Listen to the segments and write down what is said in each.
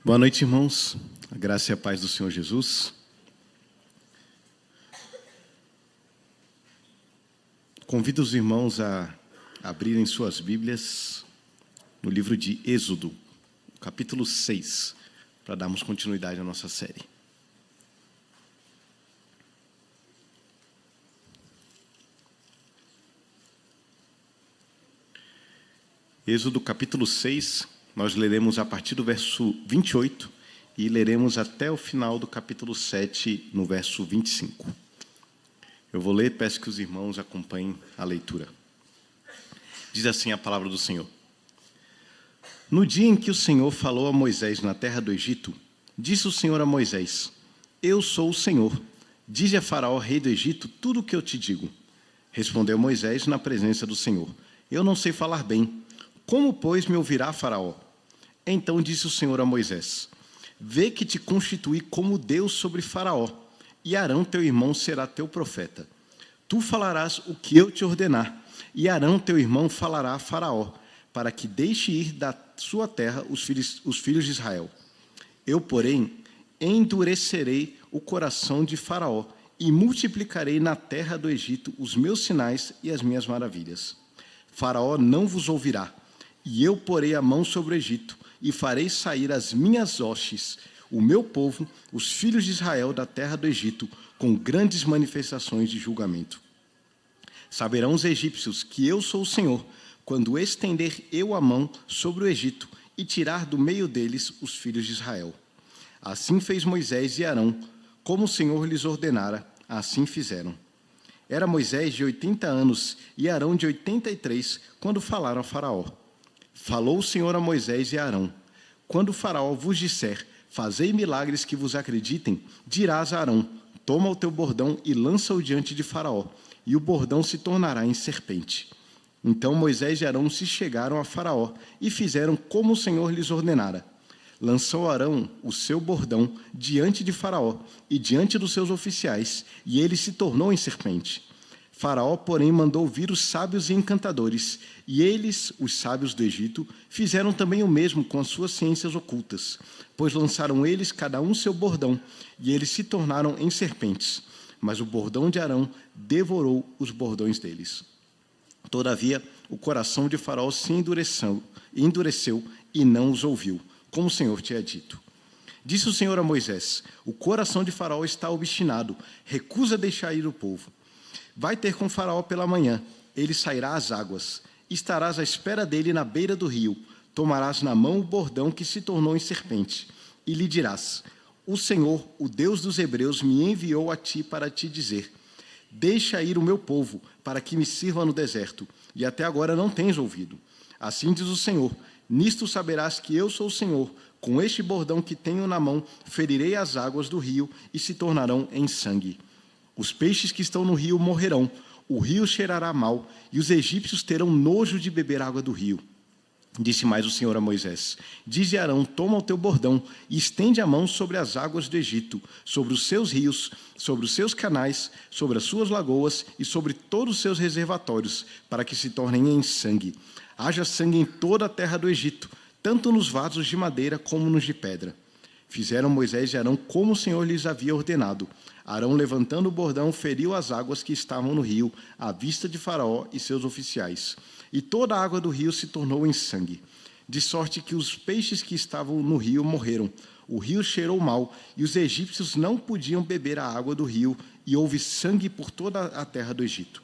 Boa noite, irmãos. A graça e a paz do Senhor Jesus. Convido os irmãos a abrirem suas Bíblias no livro de Êxodo, capítulo 6, para darmos continuidade à nossa série. Êxodo, capítulo 6, nós leremos a partir do verso 28 e leremos até o final do capítulo 7, no verso 25. Eu vou ler e peço que os irmãos acompanhem a leitura. Diz assim a palavra do Senhor. No dia em que o Senhor falou a Moisés na terra do Egito, disse o Senhor a Moisés: Eu sou o Senhor. Dize a Faraó, rei do Egito, tudo o que eu te digo. Respondeu Moisés na presença do Senhor: Eu não sei falar bem. Como, pois, me ouvirá Faraó? Então disse o Senhor a Moisés: Vê que te constituí como Deus sobre Faraó, e Arão teu irmão será teu profeta. Tu falarás o que eu te ordenar, e Arão teu irmão falará a Faraó, para que deixe ir da sua terra os filhos de Israel. Eu, porém, endurecerei o coração de Faraó, e multiplicarei na terra do Egito os meus sinais e as minhas maravilhas. Faraó não vos ouvirá, e eu porei a mão sobre o Egito, e farei sair as minhas hostes, o meu povo, os filhos de Israel da terra do Egito, com grandes manifestações de julgamento. Saberão os egípcios que eu sou o Senhor, quando estender eu a mão sobre o Egito e tirar do meio deles os filhos de Israel. Assim fez Moisés e Arão, como o Senhor lhes ordenara, assim fizeram. Era Moisés de 80 anos e Arão de 83, quando falaram a Faraó. Falou o Senhor a Moisés e a Arão: Quando o Faraó vos disser, fazei milagres que vos acreditem, dirás a Arão: Toma o teu bordão e lança-o diante de Faraó, e o bordão se tornará em serpente. Então Moisés e Arão se chegaram a Faraó e fizeram como o Senhor lhes ordenara. Lançou Arão o seu bordão diante de Faraó e diante dos seus oficiais, e ele se tornou em serpente. Faraó, porém, mandou vir os sábios e encantadores, e eles, os sábios do Egito, fizeram também o mesmo com as suas ciências ocultas, pois lançaram eles cada um seu bordão, e eles se tornaram em serpentes. Mas o bordão de Arão devorou os bordões deles. Todavia, o coração de Faraó se endureceu e não os ouviu, como o Senhor tinha dito. Disse o Senhor a Moisés: O coração de Faraó está obstinado, recusa deixar ir o povo. Vai ter com Faraó pela manhã, ele sairá às águas. Estarás à espera dele na beira do rio. Tomarás na mão o bordão que se tornou em serpente, e lhe dirás: O Senhor, o Deus dos hebreus, me enviou a ti para te dizer: Deixa ir o meu povo, para que me sirva no deserto, e até agora não tens ouvido. Assim diz o Senhor: Nisto saberás que eu sou o Senhor. Com este bordão que tenho na mão, ferirei as águas do rio, e se tornarão em sangue. Os peixes que estão no rio morrerão, o rio cheirará mal, e os egípcios terão nojo de beber água do rio. Disse mais o Senhor a Moisés: Dize a Arão: Toma o teu bordão e estende a mão sobre as águas do Egito, sobre os seus rios, sobre os seus canais, sobre as suas lagoas e sobre todos os seus reservatórios, para que se tornem em sangue. Haja sangue em toda a terra do Egito, tanto nos vasos de madeira como nos de pedra. Fizeram Moisés e Arão como o Senhor lhes havia ordenado. Arão, levantando o bordão, feriu as águas que estavam no rio, à vista de Faraó e seus oficiais. E toda a água do rio se tornou em sangue, de sorte que os peixes que estavam no rio morreram. O rio cheirou mal, e os egípcios não podiam beber a água do rio, e houve sangue por toda a terra do Egito.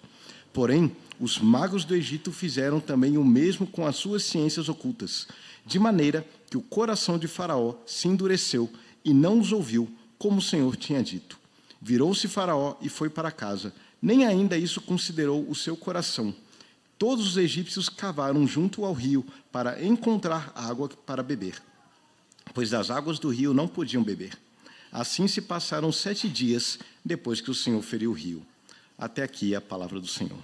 Porém, os magos do Egito fizeram também o mesmo com as suas ciências ocultas, de maneira que o coração de Faraó se endureceu e não os ouviu, como o Senhor tinha dito. Virou-se Faraó e foi para casa. Nem ainda isso considerou o seu coração. Todos os egípcios cavaram junto ao rio para encontrar água para beber, pois das águas do rio não podiam beber. Assim se passaram 7 dias depois que o Senhor feriu o rio. Até aqui a palavra do Senhor.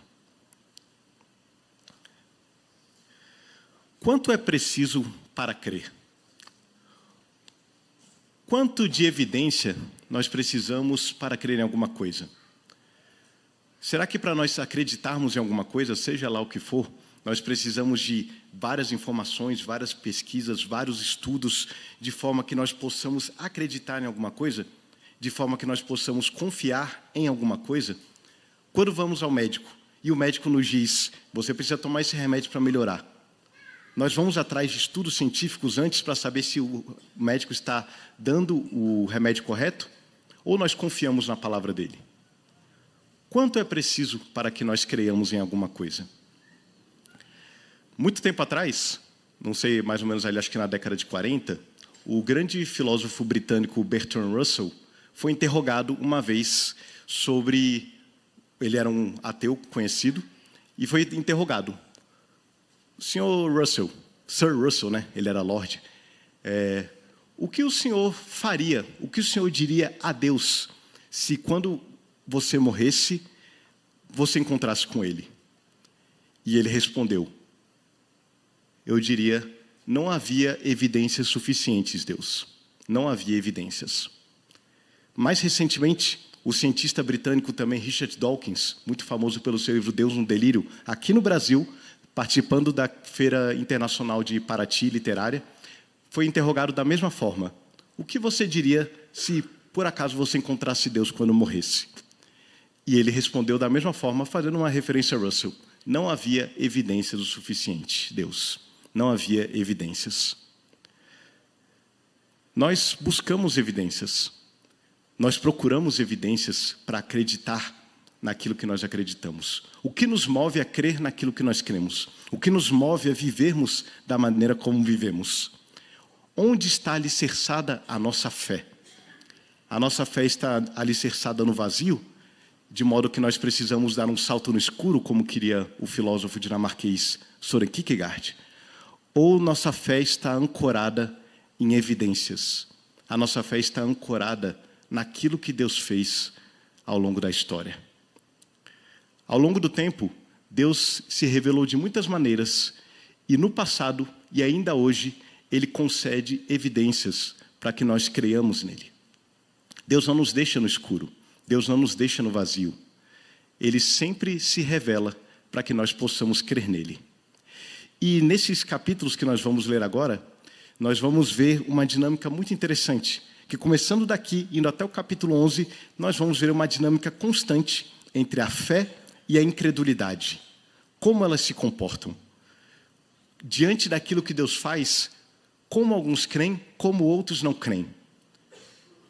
Quanto é preciso para crer? Quanto de evidência nós precisamos para crer em alguma coisa? Será que para nós acreditarmos em alguma coisa, seja lá o que for, Nós precisamos de várias informações, várias pesquisas, vários estudos, de forma que nós possamos acreditar em alguma coisa, de forma que nós possamos confiar em alguma coisa. Quando vamos ao médico e o médico nos diz, você precisa tomar esse remédio para melhorar, nós vamos atrás de estudos científicos antes para saber se o médico está dando o remédio correto ou nós confiamos na palavra dele? Quanto é preciso para que nós creiamos em alguma coisa? Muito tempo atrás, não sei, mais ou menos ali, acho que na década de 40, o grande filósofo britânico Bertrand Russell foi interrogado uma vez sobre... Ele era um ateu conhecido e foi interrogado. Senhor Russell, Sir Russell, né? Ele era Lord. O que o senhor faria, o que o senhor diria a Deus se quando você morresse, você encontrasse com ele? E ele respondeu, eu diria, não havia evidências suficientes, Deus. Não havia evidências. Mais recentemente, o cientista britânico também Richard Dawkins, muito famoso pelo seu livro Deus no Delírio, aqui no Brasil, participando da Feira Internacional de Paraty Literária, foi interrogado da mesma forma. O que você diria se, por acaso, você encontrasse Deus quando morresse? E ele respondeu da mesma forma, fazendo uma referência a Russell. Não havia evidências o suficiente, Deus. Não havia evidências. Nós buscamos evidências. Nós procuramos evidências para acreditar naquilo que nós acreditamos. O que nos move a crer naquilo que nós cremos? O que nos move a vivermos da maneira como vivemos? Onde está alicerçada a nossa fé? A nossa fé está alicerçada no vazio, de modo que nós precisamos dar um salto no escuro, como queria o filósofo dinamarquês Søren Kierkegaard? Ou nossa fé está ancorada em evidências? A nossa fé está ancorada naquilo que Deus fez ao longo da história. Ao longo do tempo, Deus se revelou de muitas maneiras, e no passado e ainda hoje, Ele concede evidências para que nós creiamos nele. Deus não nos deixa no escuro, Deus não nos deixa no vazio. Ele sempre se revela para que nós possamos crer nele. E nesses capítulos que nós vamos ler agora, nós vamos ver uma dinâmica muito interessante, que começando daqui, indo até o capítulo 11, nós vamos ver uma dinâmica constante entre a fé e a incredulidade. Como elas se comportam. Diante daquilo que Deus faz, como alguns creem, como outros não creem.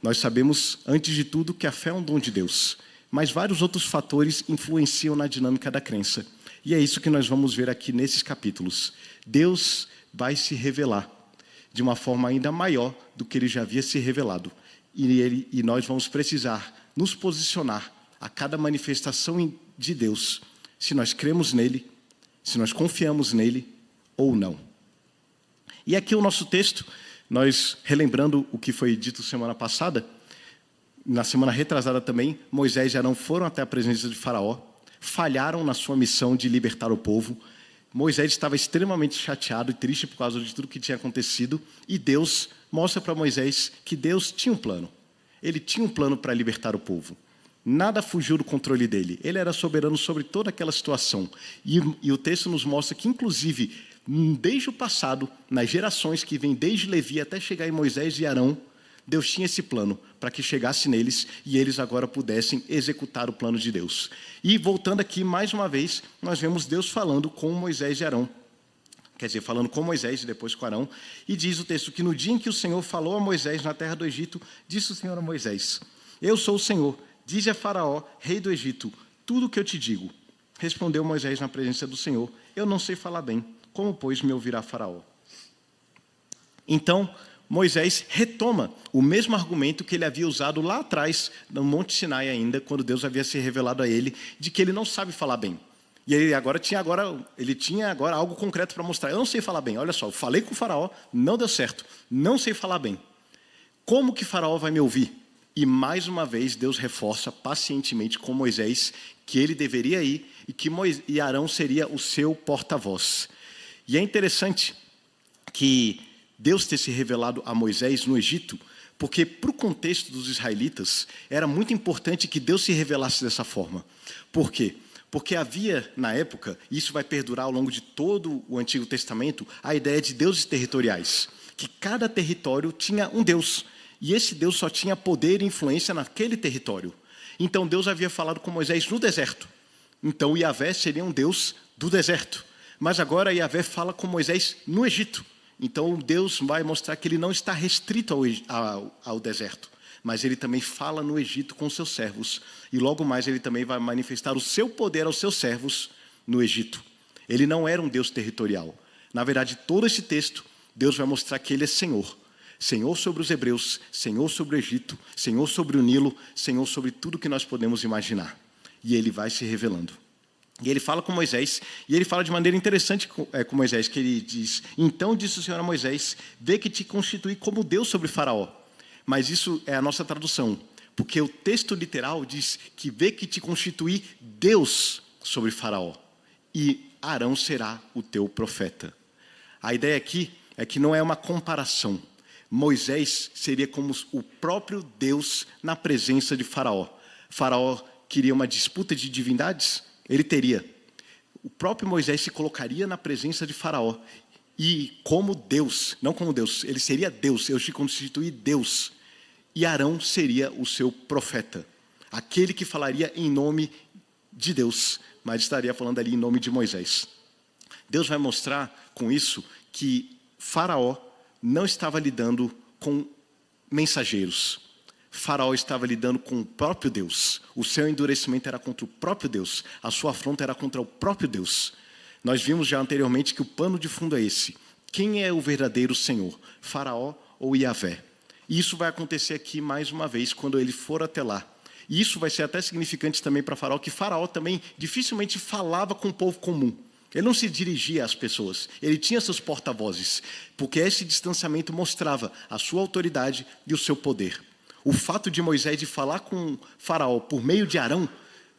Nós sabemos, antes de tudo, que a fé é um dom de Deus, mas vários outros fatores influenciam na dinâmica da crença. E é isso que nós vamos ver aqui nesses capítulos. Deus vai se revelar de uma forma ainda maior do que Ele já havia se revelado. E nós vamos precisar nos posicionar a cada manifestação de Deus, se nós cremos nele, se nós confiamos nele ou não. E aqui o nosso texto, nós relembrando o que foi dito semana passada, na semana retrasada também, Moisés e Arão foram até a presença de Faraó, falharam na sua missão de libertar o povo. Moisés estava extremamente chateado e triste por causa de tudo que tinha acontecido, e Deus mostra para Moisés que Deus tinha um plano. Ele tinha um plano para libertar o povo. Nada fugiu do controle dele. Ele era soberano sobre toda aquela situação. E o texto nos mostra que, inclusive, desde o passado, nas gerações que vêm desde Levi até chegar em Moisés e Arão, Deus tinha esse plano para que chegasse neles e eles agora pudessem executar o plano de Deus. E voltando aqui, mais uma vez, nós vemos Deus falando com Moisés e Arão. Quer dizer, falando com Moisés e depois com Arão. E diz o texto que no dia em que o Senhor falou a Moisés na terra do Egito, disse o Senhor a Moisés, eu sou o Senhor, dize a Faraó, rei do Egito, tudo o que eu te digo. Respondeu Moisés na presença do Senhor, eu não sei falar bem, como, pois, me ouvirá Faraó? Então, Moisés retoma o mesmo argumento que ele havia usado lá atrás, no Monte Sinai ainda, quando Deus havia se revelado a ele, de que ele não sabe falar bem. E ele tinha agora algo concreto para mostrar. Eu não sei falar bem, olha só, eu falei com o Faraó, não deu certo, não sei falar bem. Como que Faraó vai me ouvir? E mais uma vez Deus reforça pacientemente com Moisés que ele deveria ir e que Arão seria o seu porta-voz. E é interessante que Deus ter se revelado a Moisés no Egito, porque para o contexto dos israelitas era muito importante que Deus se revelasse dessa forma. Por quê? Porque havia, na época, e isso vai perdurar ao longo de todo o Antigo Testamento, a ideia de deuses territoriais, que cada território tinha um deus, e esse deus só tinha poder e influência naquele território. Então Deus havia falado com Moisés no deserto. Então Yahvé seria um deus do deserto. Mas agora Yahvé fala com Moisés no Egito. Então Deus vai mostrar que ele não está restrito ao deserto, mas ele também fala no Egito com seus servos. E logo mais ele também vai manifestar o seu poder aos seus servos no Egito. Ele não era um Deus territorial. Na verdade, todo esse texto, Deus vai mostrar que ele é Senhor. Senhor sobre os hebreus, Senhor sobre o Egito, Senhor sobre o Nilo, Senhor sobre tudo que nós podemos imaginar. E ele vai se revelando. E ele fala com Moisés, e ele fala de maneira interessante com Moisés, que ele diz: então disse o Senhor a Moisés, vê que te constituí como Deus sobre Faraó. Mas isso é a nossa tradução, porque o texto literal diz que vê que te constituí Deus sobre Faraó, e Arão será o teu profeta. A ideia aqui é que não é uma comparação. Moisés seria como o próprio Deus na presença de Faraó. Faraó queria uma disputa de divindades? Ele teria. O próprio Moisés se colocaria na presença de Faraó. E como Deus, não como Deus, ele seria Deus, eu te constituí Deus. E Arão seria o seu profeta. Aquele que falaria em nome de Deus, mas estaria falando ali em nome de Moisés. Deus vai mostrar com isso que Faraó não estava lidando com mensageiros. Faraó estava lidando com o próprio Deus. O seu endurecimento era contra o próprio Deus. A sua afronta era contra o próprio Deus. Nós vimos já anteriormente que o pano de fundo é esse. Quem é o verdadeiro Senhor? Faraó ou Yahvé? E isso vai acontecer aqui mais uma vez, quando ele for até lá. E isso vai ser até significante também para Faraó, que Faraó também dificilmente falava com o povo comum. Ele não se dirigia às pessoas, ele tinha seus porta-vozes, porque esse distanciamento mostrava a sua autoridade e o seu poder. O fato de Moisés de falar com Faraó por meio de Arão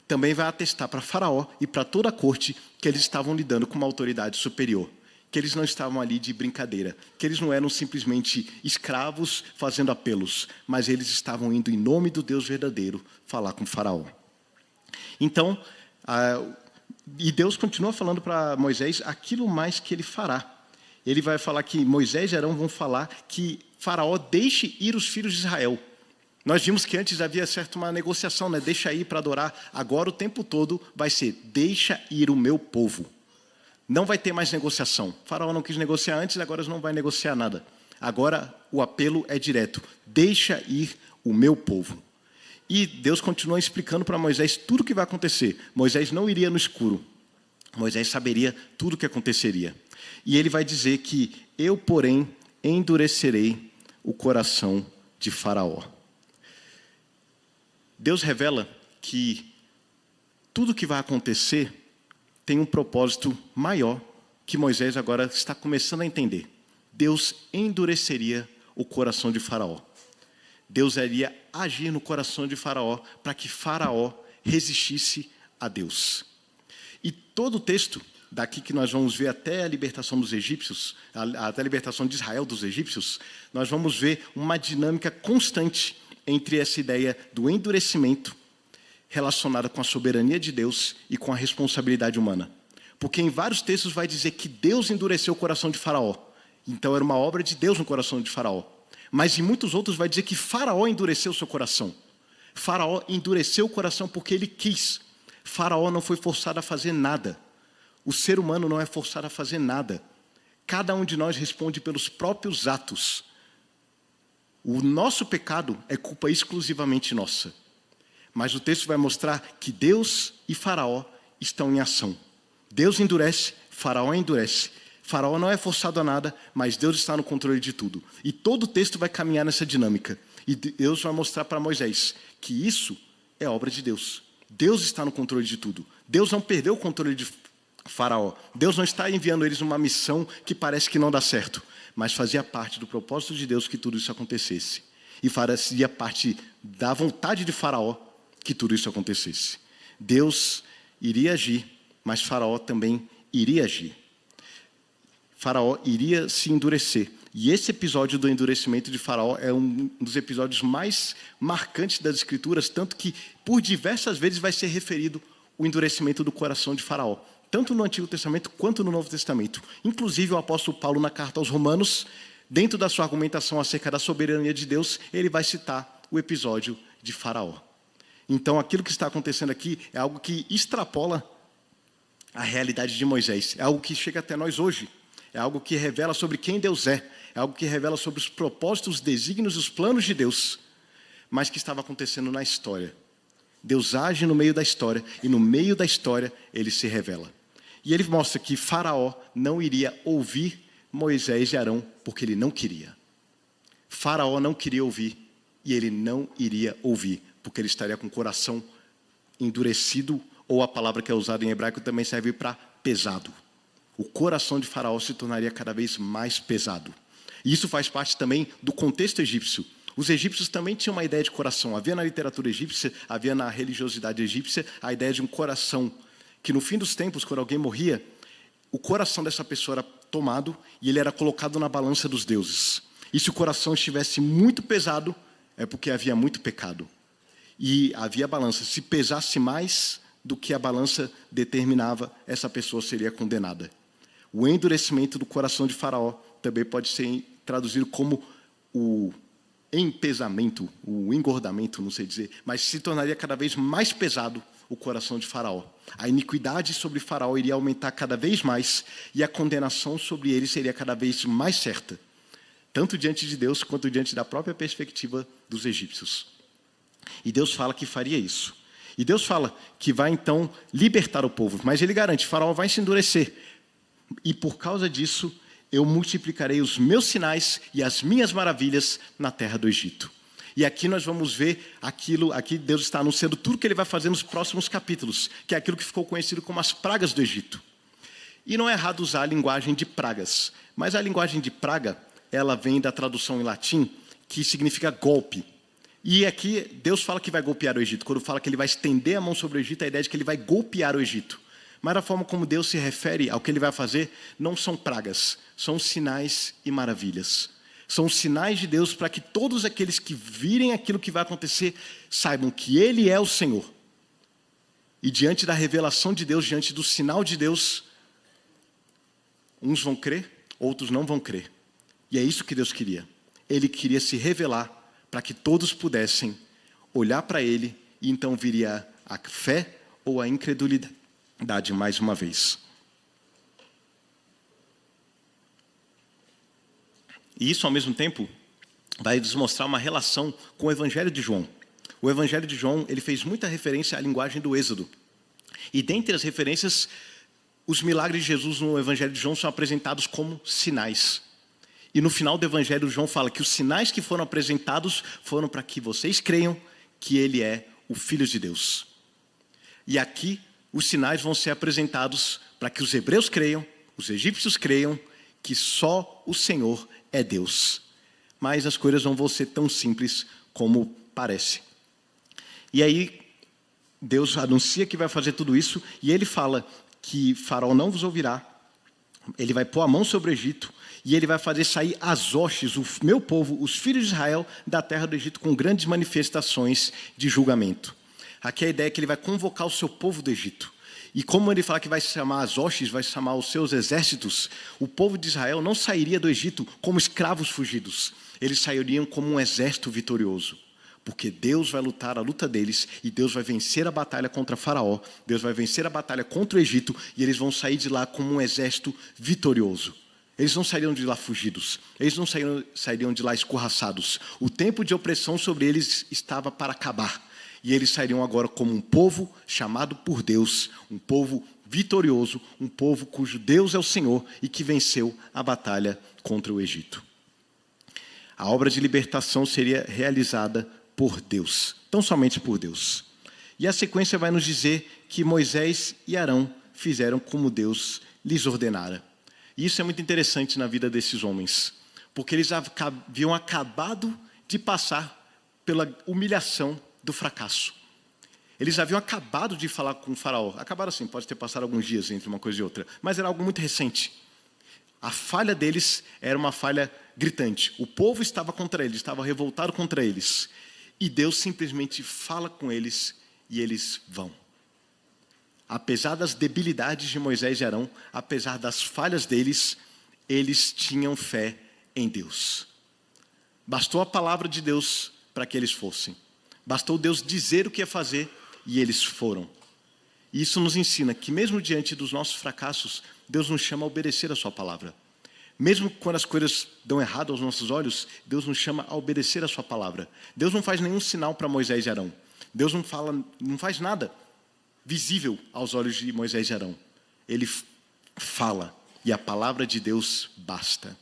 também vai atestar para Faraó e para toda a corte que eles estavam lidando com uma autoridade superior, que eles não estavam ali de brincadeira, que eles não eram simplesmente escravos fazendo apelos, mas eles estavam indo em nome do Deus verdadeiro falar com Faraó. Então, e Deus continua falando para Moisés aquilo mais que ele fará. Ele vai falar que Moisés e Arão vão falar que Faraó deixe ir os filhos de Israel. Nós vimos que antes havia uma negociação, né? Deixa ir para adorar. Agora o tempo todo vai ser, deixa ir o meu povo. Não vai ter mais negociação. Faraó não quis negociar antes, agora não vai negociar nada. Agora o apelo é direto, deixa ir o meu povo. E Deus continua explicando para Moisés tudo o que vai acontecer. Moisés não iria no escuro. Moisés saberia tudo o que aconteceria. E ele vai dizer que eu, porém, endurecerei o coração de Faraó. Deus revela que tudo o que vai acontecer tem um propósito maior que Moisés agora está começando a entender. Deus endureceria o coração de Faraó. Deus iria agir no coração de Faraó para que Faraó resistisse a Deus. E todo o texto, daqui que nós vamos ver até a libertação dos egípcios, até a libertação de Israel dos egípcios, nós vamos ver uma dinâmica constante entre essa ideia do endurecimento relacionada com a soberania de Deus e com a responsabilidade humana. Porque em vários textos vai dizer que Deus endureceu o coração de Faraó. Então era uma obra de Deus no coração de Faraó. Mas em muitos outros vai dizer que Faraó endureceu o seu coração. Faraó endureceu o coração porque ele quis. Faraó não foi forçado a fazer nada. O ser humano não é forçado a fazer nada. Cada um de nós responde pelos próprios atos. O nosso pecado é culpa exclusivamente nossa. Mas o texto vai mostrar que Deus e Faraó estão em ação. Deus endurece, Faraó endurece. Faraó não é forçado a nada, mas Deus está no controle de tudo. E todo o texto vai caminhar nessa dinâmica. E Deus vai mostrar para Moisés que isso é obra de Deus. Deus está no controle de tudo. Deus não perdeu o controle de Faraó. Deus não está enviando eles numa missão que parece que não dá certo, mas fazia parte do propósito de Deus que tudo isso acontecesse. E fazia parte da vontade de Faraó que tudo isso acontecesse. Deus iria agir, mas Faraó também iria agir. Faraó iria se endurecer. E esse episódio do endurecimento de Faraó é um dos episódios mais marcantes das Escrituras, tanto que por diversas vezes vai ser referido o endurecimento do coração de Faraó, tanto no Antigo Testamento quanto no Novo Testamento. Inclusive, o apóstolo Paulo, na carta aos Romanos, dentro da sua argumentação acerca da soberania de Deus, ele vai citar o episódio de Faraó. Então, aquilo que está acontecendo aqui é algo que extrapola a realidade de Moisés. É algo que chega até nós hoje. É algo que revela sobre quem Deus é. É algo que revela sobre os propósitos, os desígnios e os planos de Deus, mas que estava acontecendo na história. Deus age no meio da história, e no meio da história ele se revela. E ele mostra que Faraó não iria ouvir Moisés e Arão, porque ele não queria. Faraó não queria ouvir, e ele não iria ouvir, porque ele estaria com o coração endurecido, ou a palavra que é usada em hebraico também serve para pesado. O coração de Faraó se tornaria cada vez mais pesado. E isso faz parte também do contexto egípcio. Os egípcios também tinham uma ideia de coração. Havia na literatura egípcia, havia na religiosidade egípcia, a ideia de um coração, que no fim dos tempos, quando alguém morria, o coração dessa pessoa era tomado e ele era colocado na balança dos deuses. E se o coração estivesse muito pesado, é porque havia muito pecado. E havia balança. Se pesasse mais do que a balança determinava, essa pessoa seria condenada. O endurecimento do coração de Faraó também pode ser traduzido como o empesamento, o engordamento, não sei dizer, mas se tornaria cada vez mais pesado o coração de Faraó. A iniquidade sobre Faraó iria aumentar cada vez mais e a condenação sobre ele seria cada vez mais certa, tanto diante de Deus quanto diante da própria perspectiva dos egípcios. E Deus fala que faria isso. E Deus fala que vai então libertar o povo, mas ele garante, Faraó vai se endurecer. E por causa disso, eu multiplicarei os meus sinais e as minhas maravilhas na terra do Egito. E aqui nós vamos ver aquilo, aqui Deus está anunciando tudo que ele vai fazer nos próximos capítulos, que é aquilo que ficou conhecido como as pragas do Egito. E não é errado usar a linguagem de pragas, mas a linguagem de praga, ela vem da tradução em latim, que significa golpe. E aqui Deus fala que vai golpear o Egito. Quando fala que ele vai estender a mão sobre o Egito, a ideia é de que ele vai golpear o Egito. Mas a forma como Deus se refere ao que ele vai fazer não são pragas, são sinais e maravilhas. São sinais de Deus para que todos aqueles que virem aquilo que vai acontecer saibam que ele é o Senhor. E diante da revelação de Deus, diante do sinal de Deus, uns vão crer, outros não vão crer. E é isso que Deus queria. Ele queria se revelar para que todos pudessem olhar para ele e então viria a fé ou a incredulidade mais uma vez. E isso, ao mesmo tempo, vai nos mostrar uma relação com o Evangelho de João. O Evangelho de João, ele fez muita referência à linguagem do Êxodo. E dentre as referências, os milagres de Jesus no Evangelho de João são apresentados como sinais. E no final do Evangelho, João fala que os sinais que foram apresentados foram para que vocês creiam que ele é o Filho de Deus. E aqui, os sinais vão ser apresentados para que os hebreus creiam, os egípcios creiam, que só o Senhor é Deus. Mas as coisas não vão ser tão simples como parece. E aí, Deus anuncia que vai fazer tudo isso, e ele fala que Faraó não vos ouvirá, ele vai pôr a mão sobre o Egito, e ele vai fazer sair as hostes, o meu povo, os filhos de Israel, da terra do Egito, com grandes manifestações de julgamento. Aqui a ideia é que ele vai convocar o seu povo do Egito. E como ele fala que vai chamar as hostes, vai chamar os seus exércitos, o povo de Israel não sairia do Egito como escravos fugidos. Eles sairiam como um exército vitorioso. Porque Deus vai lutar a luta deles e Deus vai vencer a batalha contra Faraó. Deus vai vencer a batalha contra o Egito e eles vão sair de lá como um exército vitorioso. Eles não sairiam de lá fugidos. Eles não sairiam de lá escorraçados. O tempo de opressão sobre eles estava para acabar. E eles sairiam agora como um povo chamado por Deus, um povo vitorioso, um povo cujo Deus é o Senhor e que venceu a batalha contra o Egito. A obra de libertação seria realizada por Deus, tão somente por Deus. E a sequência vai nos dizer que Moisés e Arão fizeram como Deus lhes ordenara. E isso é muito interessante na vida desses homens, porque eles haviam acabado de passar pela humilhação do fracasso. Eles haviam acabado de falar com o faraó. Acabaram assim, pode ter passado alguns dias entre uma coisa e outra, mas era algo muito recente. A falha deles era uma falha gritante. O povo estava contra eles, estava revoltado contra eles. E Deus simplesmente fala com eles e eles vão. Apesar das debilidades de Moisés e Arão, apesar das falhas deles, eles tinham fé em Deus. Bastou a palavra de Deus para que eles fossem. Bastou Deus dizer o que ia fazer e eles foram. E isso nos ensina que mesmo diante dos nossos fracassos, Deus nos chama a obedecer a sua palavra. Mesmo quando as coisas dão errado aos nossos olhos, Deus nos chama a obedecer a sua palavra. Deus não faz nenhum sinal para Moisés e Arão. Deus não faz nada visível aos olhos de Moisés e Arão. Ele fala e a palavra de Deus basta.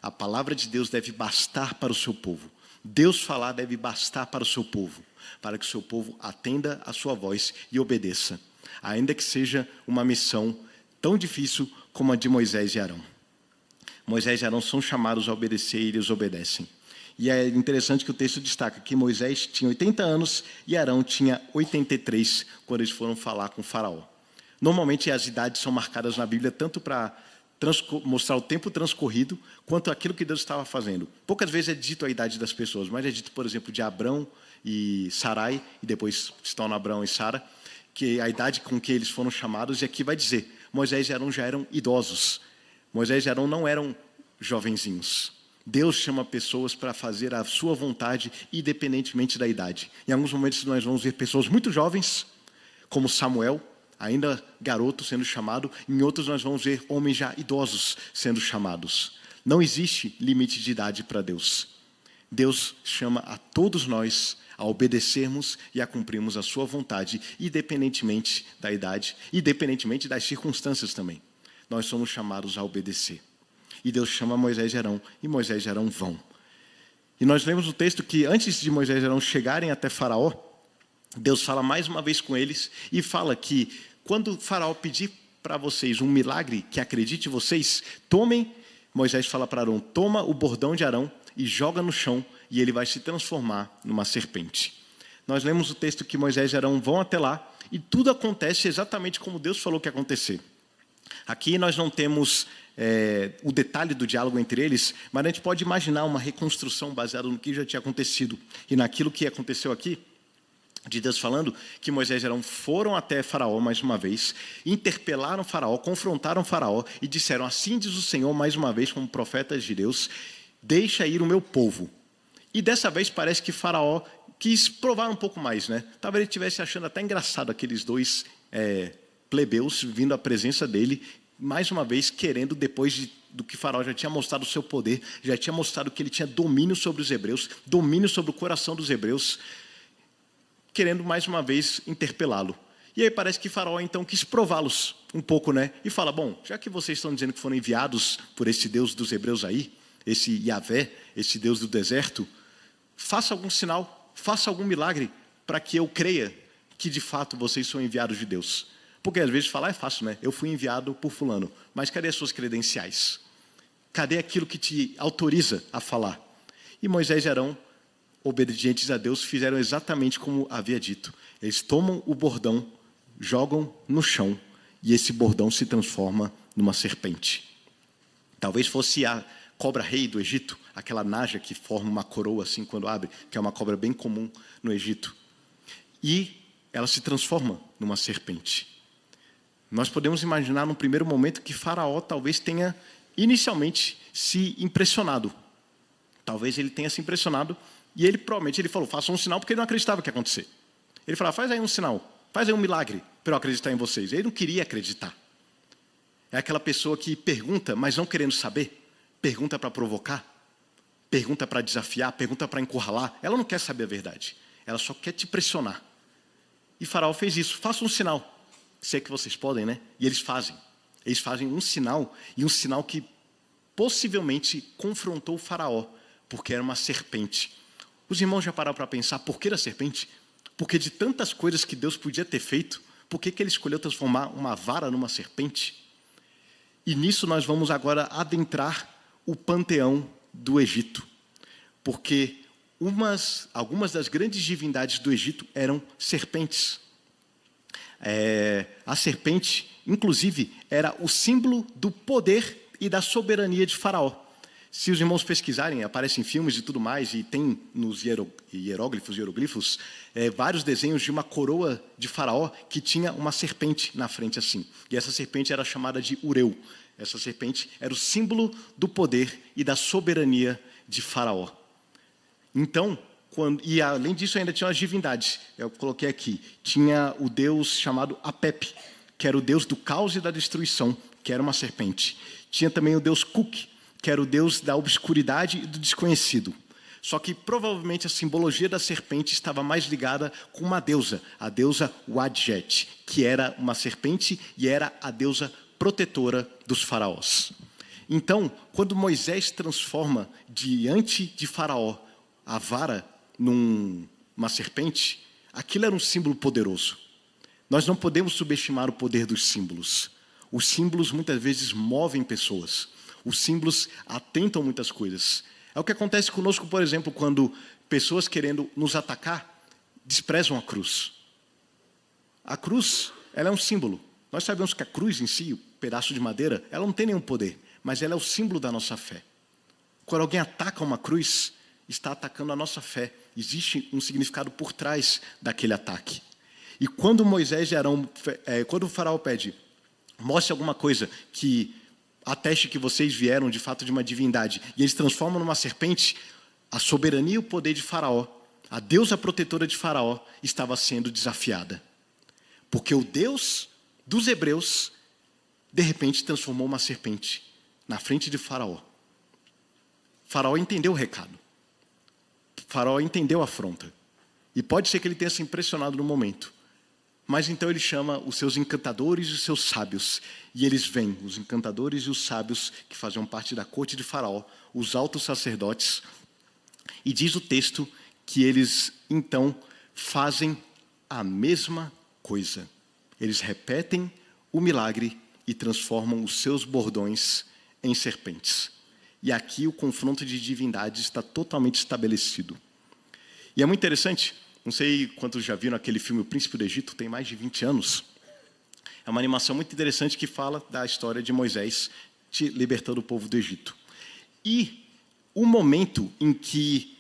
A palavra de Deus deve bastar para o seu povo. Deus falar deve bastar para o seu povo, para que o seu povo atenda a sua voz e obedeça, ainda que seja uma missão tão difícil como a de Moisés e Arão. Moisés e Arão são chamados a obedecer e eles obedecem. E é interessante que o texto destaca que Moisés tinha 80 anos e Arão tinha 83 quando eles foram falar com o faraó. Normalmente as idades são marcadas na Bíblia tanto para mostrar o tempo transcorrido quanto aquilo que Deus estava fazendo. Poucas vezes é dito a idade das pessoas, mas é dito, por exemplo, de Abrão e Sarai, e depois estão Abrão e Sara, que a idade com que eles foram chamados, e aqui vai dizer, Moisés e Arão já eram idosos. Moisés e Arão não eram jovenzinhos. Deus chama pessoas para fazer a sua vontade, independentemente da idade. Em alguns momentos nós vamos ver pessoas muito jovens, como Samuel, ainda garoto sendo chamado. Em outros nós vamos ver homens já idosos sendo chamados. Não existe limite de idade para Deus. Deus chama a todos nós a obedecermos e a cumprirmos a sua vontade, independentemente da idade, independentemente das circunstâncias também. Nós somos chamados a obedecer. E Deus chama Moisés e Moisés e Arão vão. E nós lemos no texto que antes de Moisés e Arão chegarem até Faraó, Deus fala mais uma vez com eles e fala que quando o Faraó pedir para vocês um milagre que acredite vocês, tomem, Moisés fala para Arão, toma o bordão de Arão e joga no chão e ele vai se transformar numa serpente. Nós lemos o texto que Moisés e Arão vão até lá e tudo acontece exatamente como Deus falou que ia acontecer. Aqui nós não temos o detalhe do diálogo entre eles, mas a gente pode imaginar uma reconstrução baseada no que já tinha acontecido. E naquilo que aconteceu aqui, de Deus falando, que Moisés e Arão foram até Faraó mais uma vez, interpelaram Faraó, confrontaram Faraó e disseram, assim diz o Senhor mais uma vez como profetas de Deus, deixa ir o meu povo. E dessa vez parece que Faraó quis provar um pouco mais, né? Talvez ele estivesse achando até engraçado aqueles dois plebeus vindo à presença dele, mais uma vez querendo, depois do que Faraó já tinha mostrado o seu poder, já tinha mostrado que ele tinha domínio sobre os hebreus, domínio sobre o coração dos hebreus, querendo mais uma vez interpelá-lo. E aí parece que Faraó então quis prová-los um pouco, né? E fala, bom, já que vocês estão dizendo que foram enviados por esse Deus dos hebreus aí, esse Yahvé, esse Deus do deserto, faça algum sinal, faça algum milagre para que eu creia que de fato vocês são enviados de Deus. Porque às vezes falar é fácil, né? Eu fui enviado por fulano, mas cadê as suas credenciais? Cadê aquilo que te autoriza a falar? E Moisés e Arão, obedientes a Deus, fizeram exatamente como havia dito. Eles tomam o bordão, jogam no chão, e esse bordão se transforma numa serpente. Talvez fosse a cobra-rei do Egito, aquela naja que forma uma coroa assim quando abre, que é uma cobra bem comum no Egito. E ela se transforma numa serpente. Nós podemos imaginar num primeiro momento que Faraó talvez tenha inicialmente se impressionado. Talvez ele tenha se impressionado e ele provavelmente falou, faça um sinal, porque ele não acreditava que ia acontecer. Ele falou, faz aí um sinal, faz aí um milagre para eu acreditar em vocês. Ele não queria acreditar. É aquela pessoa que pergunta, mas não querendo saber. Pergunta para provocar, pergunta para desafiar, pergunta para encurralar. Ela não quer saber a verdade, ela só quer te pressionar. E Faraó fez isso, faça um sinal. Sei que vocês podem, né? E eles fazem um sinal, e um sinal que possivelmente confrontou o Faraó, porque era uma serpente. Os irmãos já pararam para pensar, por que a serpente? Porque de tantas coisas que Deus podia ter feito, por que ele escolheu transformar uma vara numa serpente? E nisso nós vamos agora adentrar o panteão do Egito, porque algumas das grandes divindades do Egito eram serpentes. A serpente, inclusive, era o símbolo do poder e da soberania de Faraó. Se os irmãos pesquisarem, aparecem filmes e tudo mais, e tem nos hieroglifos, vários desenhos de uma coroa de Faraó que tinha uma serpente na frente assim. E essa serpente era chamada de Ureu. Essa serpente era o símbolo do poder e da soberania de Faraó. Então, e além disso ainda tinha as divindades. Eu coloquei aqui. Tinha o deus chamado Apep, que era o deus do caos e da destruição, que era uma serpente. Tinha também o deus Kuk, que era o deus da obscuridade e do desconhecido. Só que provavelmente a simbologia da serpente estava mais ligada com uma deusa, a deusa Wadjet, que era uma serpente e era a deusa protetora dos faraós. Então, quando Moisés transforma diante de Faraó a vara numa serpente, aquilo era um símbolo poderoso. Nós não podemos subestimar o poder dos símbolos. Os símbolos muitas vezes movem pessoas. Os símbolos atentam muitas coisas. É o que acontece conosco, por exemplo, quando pessoas querendo nos atacar desprezam a cruz. A cruz, ela é um símbolo. Nós sabemos que a cruz em si, o pedaço de madeira, ela não tem nenhum poder, mas ela é o símbolo da nossa fé. Quando alguém ataca uma cruz, está atacando a nossa fé. Existe um significado por trás daquele ataque. E quando Moisés e Arão, quando o faraó pede, mostre alguma coisa que ateste que vocês vieram de fato de uma divindade, e eles transformam numa serpente, a soberania e o poder de Faraó, a deusa protetora de Faraó, estava sendo desafiada. Porque o Deus dos hebreus, de repente, transformou uma serpente na frente de Faraó. Faraó entendeu o recado. Faraó entendeu a afronta. E pode ser que ele tenha se impressionado no momento. Mas então ele chama os seus encantadores e os seus sábios. E eles vêm, os encantadores e os sábios que faziam parte da corte de Faraó, os altos sacerdotes. E diz o texto que eles então fazem a mesma coisa. Eles repetem o milagre e transformam os seus bordões em serpentes. E aqui o confronto de divindades está totalmente estabelecido. E é muito interessante. Não sei quantos já viram aquele filme O Príncipe do Egito, tem mais de 20 anos. É uma animação muito interessante que fala da história de Moisés libertando o povo do Egito. E o momento em que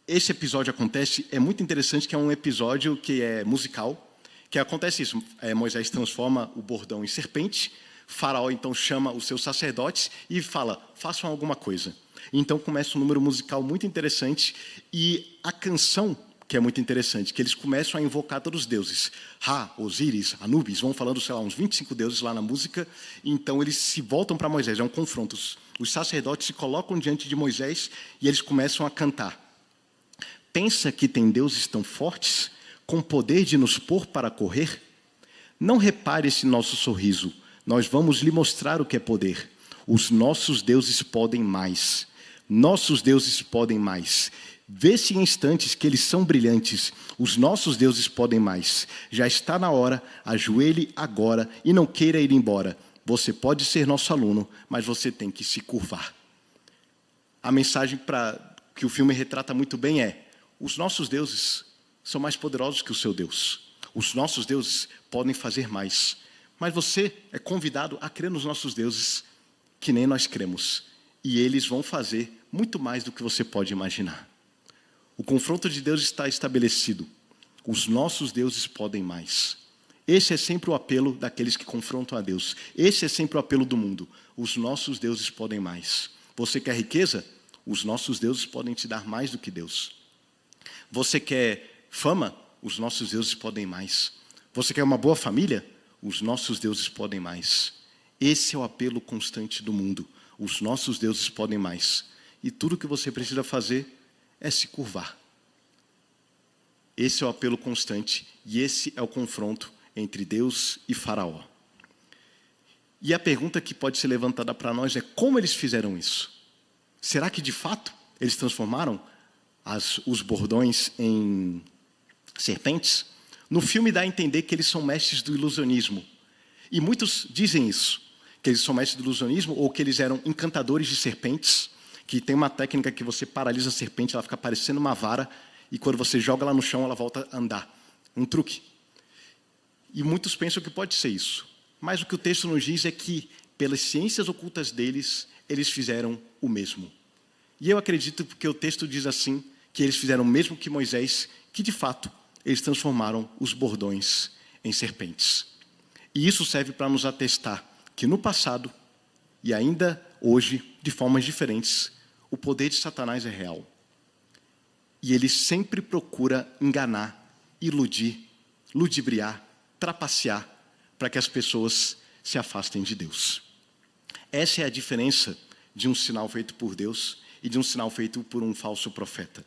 esse episódio acontece é muito interessante, que é um episódio que é musical, que acontece isso. Moisés transforma o bordão em serpente, Faraó então chama os seus sacerdotes e fala, façam alguma coisa. Então começa um número musical muito interessante e a canção, que é muito interessante, que eles começam a invocar todos os deuses. Ra, Osíris, Anubis, vão falando, sei lá, uns 25 deuses lá na música. Então eles se voltam para Moisés, é um confronto. Os sacerdotes se colocam diante de Moisés e eles começam a cantar. Pensa que tem deuses tão fortes, com poder de nos pôr para correr? Não repare esse nosso sorriso, nós vamos lhe mostrar o que é poder. Os nossos deuses podem mais. Nossos deuses podem mais. Vê-se em instantes que eles são brilhantes. Os nossos deuses podem mais. Já está na hora, ajoelhe agora e não queira ir embora. Você pode ser nosso aluno, mas você tem que se curvar. A mensagem que o filme retrata muito bem é: os nossos deuses são mais poderosos que o seu Deus. Os nossos deuses podem fazer mais. Mas você é convidado a crer nos nossos deuses, que nem nós cremos. E eles vão fazer muito mais do que você pode imaginar. O confronto de Deus está estabelecido. Os nossos deuses podem mais. Esse é sempre o apelo daqueles que confrontam a Deus. Esse é sempre o apelo do mundo. Os nossos deuses podem mais. Você quer riqueza? Os nossos deuses podem te dar mais do que Deus. Você quer fama? Os nossos deuses podem mais. Você quer uma boa família? Os nossos deuses podem mais. Esse é o apelo constante do mundo. Os nossos deuses podem mais. E tudo que você precisa fazer é se curvar. Esse é o apelo constante e esse é o confronto entre Deus e Faraó. E a pergunta que pode ser levantada para nós é: como eles fizeram isso? Será que de fato eles transformaram os bordões em serpentes? No filme dá a entender que eles são mestres do ilusionismo. E muitos dizem isso, que eles são mestres do ilusionismo ou que eles eram encantadores de serpentes, que tem uma técnica que você paralisa a serpente, ela fica parecendo uma vara, e quando você joga ela no chão, ela volta a andar. Um truque. E muitos pensam que pode ser isso. Mas o que o texto nos diz é que, pelas ciências ocultas deles, eles fizeram o mesmo. E eu acredito porque o texto diz assim, que eles fizeram o mesmo que Moisés, que de fato eles transformaram os bordões em serpentes. E isso serve para nos atestar que no passado, e ainda hoje, de formas diferentes, o poder de Satanás é real. E ele sempre procura enganar, iludir, ludibriar, trapacear, para que as pessoas se afastem de Deus. Essa é a diferença de um sinal feito por Deus e de um sinal feito por um falso profeta.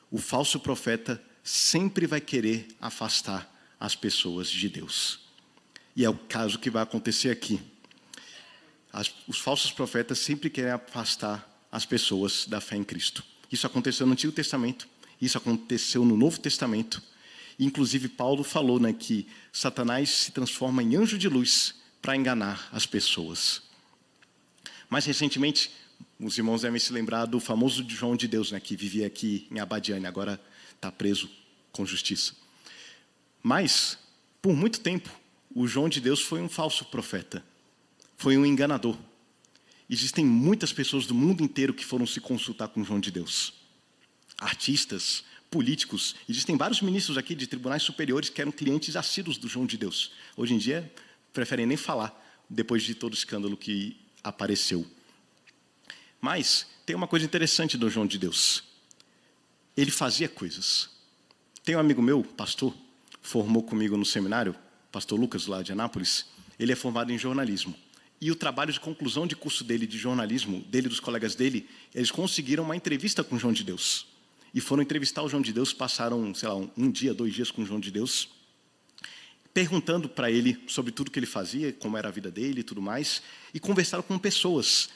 O falso profeta sempre vai querer afastar as pessoas de Deus. E é o caso que vai acontecer aqui. Os falsos profetas sempre querem afastar as pessoas da fé em Cristo. Isso aconteceu no Antigo Testamento, isso aconteceu no Novo Testamento. Inclusive, Paulo falou, que Satanás se transforma em anjo de luz para enganar as pessoas. Mais recentemente, os irmãos devem se lembrar do famoso João de Deus, que vivia aqui em Abadiane, agora está preso com justiça. Mas, por muito tempo, o João de Deus foi um falso profeta, foi um enganador. Existem muitas pessoas do mundo inteiro que foram se consultar com o João de Deus. Artistas, políticos, existem vários ministros aqui de tribunais superiores que eram clientes assíduos do João de Deus. Hoje em dia, preferem nem falar, depois de todo o escândalo que apareceu. Mas tem uma coisa interessante do João de Deus. Ele fazia coisas. Tem um amigo meu, pastor, formou comigo no seminário, pastor Lucas, lá de Anápolis. Ele é formado em jornalismo. E o trabalho de conclusão de curso dele de jornalismo, dele e dos colegas dele, eles conseguiram uma entrevista com o João de Deus. E foram entrevistar o João de Deus, passaram, um dia, 2 dias com o João de Deus, perguntando para ele sobre tudo que ele fazia, como era a vida dele e tudo mais, e conversaram com pessoas.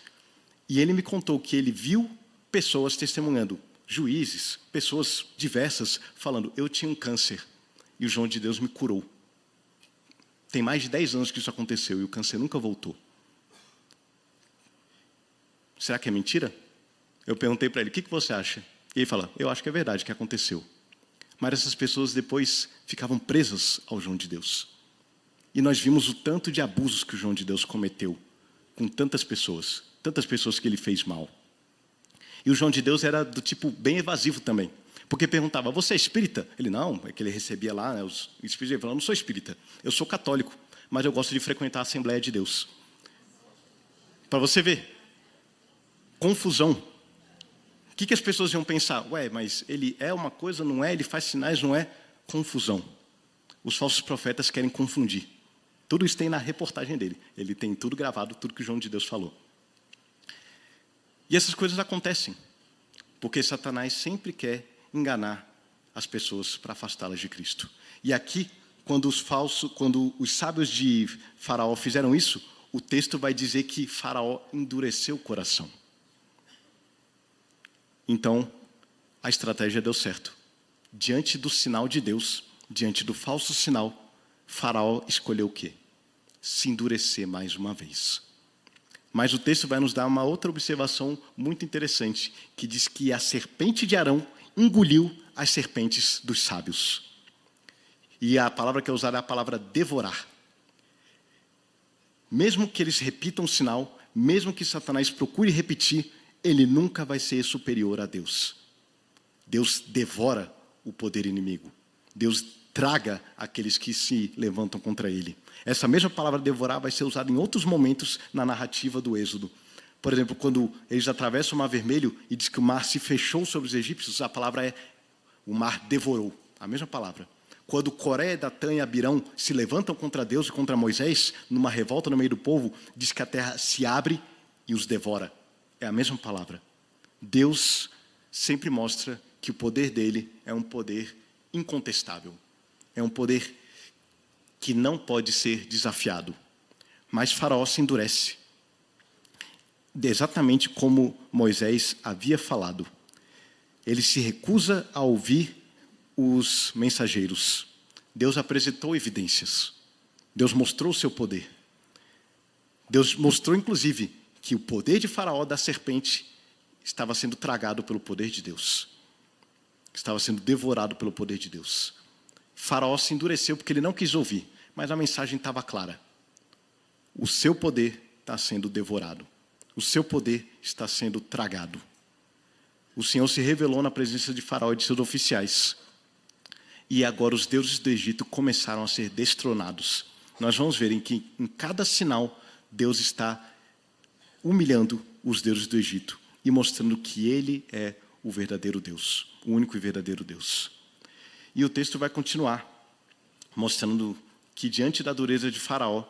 E ele me contou que ele viu pessoas testemunhando, juízes, pessoas diversas, falando, eu tinha um câncer, e o João de Deus me curou. Tem mais de 10 anos que isso aconteceu, e o câncer nunca voltou. Será que é mentira? Eu perguntei para ele, o que você acha? E ele fala, eu acho que é verdade que aconteceu. Mas essas pessoas depois ficavam presas ao João de Deus. E nós vimos o tanto de abusos que o João de Deus cometeu com tantas pessoas que ele fez mal. E o João de Deus era do tipo bem evasivo também. Porque perguntava, você é espírita? Ele, não, é que ele recebia lá, os espíritos, ele falou, não sou espírita, eu sou católico, mas eu gosto de frequentar a Assembleia de Deus. Para você ver, confusão. O que as pessoas iam pensar? Ué, mas ele é uma coisa, não é? Ele faz sinais, não é? Confusão. Os falsos profetas querem confundir. Tudo isso tem na reportagem dele. Ele tem tudo gravado, tudo que o João de Deus falou. E essas coisas acontecem, porque Satanás sempre quer enganar as pessoas para afastá-las de Cristo. E aqui, quando os sábios de Faraó fizeram isso, o texto vai dizer que Faraó endureceu o coração. Então, a estratégia deu certo. Diante do sinal de Deus, diante do falso sinal, Faraó escolheu o quê? Se endurecer mais uma vez. Mas o texto vai nos dar uma outra observação muito interessante, que diz que a serpente de Arão engoliu as serpentes dos sábios. E a palavra que é usada é a palavra devorar. Mesmo que eles repitam o sinal, mesmo que Satanás procure repetir, ele nunca vai ser superior a Deus. Deus devora o poder inimigo. Deus traga aqueles que se levantam contra ele. Essa mesma palavra devorar vai ser usada em outros momentos na narrativa do Êxodo. Por exemplo, quando eles atravessam o Mar Vermelho e diz que o mar se fechou sobre os egípcios, a palavra é o mar devorou, a mesma palavra. Quando Coré, Datã e Abirão se levantam contra Deus e contra Moisés, numa revolta no meio do povo, diz que a terra se abre e os devora. É a mesma palavra. Deus sempre mostra que o poder dele é um poder incontestável. É um poder que não pode ser desafiado. Mas Faraó se endurece. Exatamente como Moisés havia falado. Ele se recusa a ouvir os mensageiros. Deus apresentou evidências. Deus mostrou o seu poder. Deus mostrou, inclusive, que o poder de Faraó, da serpente, estava sendo tragado pelo poder de Deus. Estava sendo devorado pelo poder de Deus. Faraó se endureceu porque ele não quis ouvir, mas a mensagem estava clara. O seu poder está sendo devorado. O seu poder está sendo tragado. o Senhor se revelou na presença de Faraó e de seus oficiais. E agora os deuses do Egito começaram a ser destronados. Nós vamos ver que em cada sinal Deus está humilhando os deuses do Egito e mostrando que Ele é o verdadeiro Deus, o único e verdadeiro Deus. E o texto vai continuar, mostrando que diante da dureza de Faraó,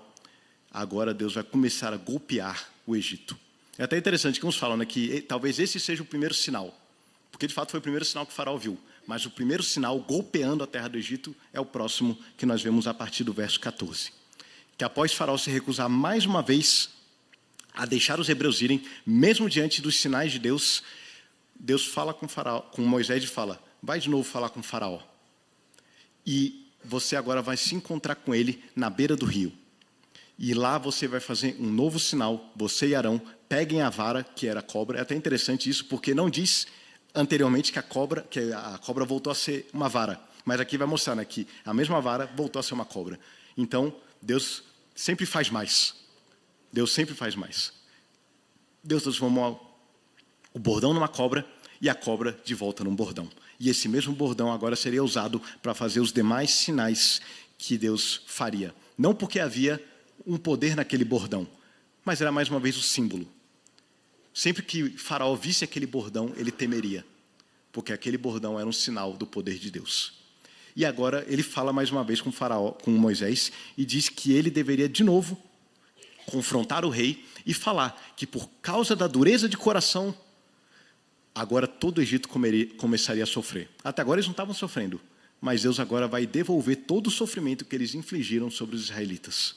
agora Deus vai começar a golpear o Egito. É até interessante que uns falam, né, que talvez esse seja o primeiro sinal, porque de fato foi o primeiro sinal que o Faraó viu, mas o primeiro sinal golpeando a terra do Egito é o próximo que nós vemos a partir do verso 14. Que após Faraó se recusar mais uma vez a deixar os hebreus irem, mesmo diante dos sinais de Deus, Deus fala com Faraó, com Moisés e fala, vai de novo falar com Faraó. E você agora vai se encontrar com ele na beira do rio. E lá você vai fazer um novo sinal, você e Arão, peguem a vara, que era a cobra. É até interessante isso, porque não diz anteriormente que a cobra voltou a ser uma vara. Mas aqui vai mostrar, né, que a mesma vara voltou a ser uma cobra. Então, Deus sempre faz mais. Deus sempre faz mais. Deus transformou o bordão numa cobra e a cobra de volta num bordão. E esse mesmo bordão agora seria usado para fazer os demais sinais que Deus faria. Não porque havia um poder naquele bordão, mas era mais uma vez o símbolo. Sempre que Faraó visse aquele bordão, ele temeria, porque aquele bordão era um sinal do poder de Deus. E agora ele fala mais uma vez com Faraó, com Moisés, e diz que ele deveria de novo confrontar o rei e falar que por causa da dureza de coração, agora todo o Egito começaria a sofrer. Até agora eles não estavam sofrendo, mas Deus agora vai devolver todo o sofrimento que eles infligiram sobre os israelitas.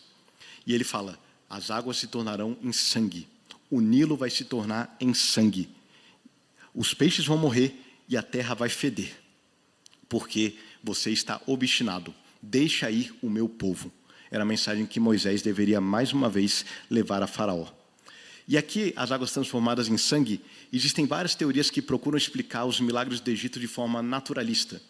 E ele fala, as águas se tornarão em sangue, o Nilo vai se tornar em sangue, os peixes vão morrer e a terra vai feder, porque você está obstinado, deixa ir o meu povo. Era a mensagem que Moisés deveria mais uma vez levar a Faraó. E aqui, as águas transformadas em sangue, existem várias teorias que procuram explicar os milagres do Egito de forma naturalista.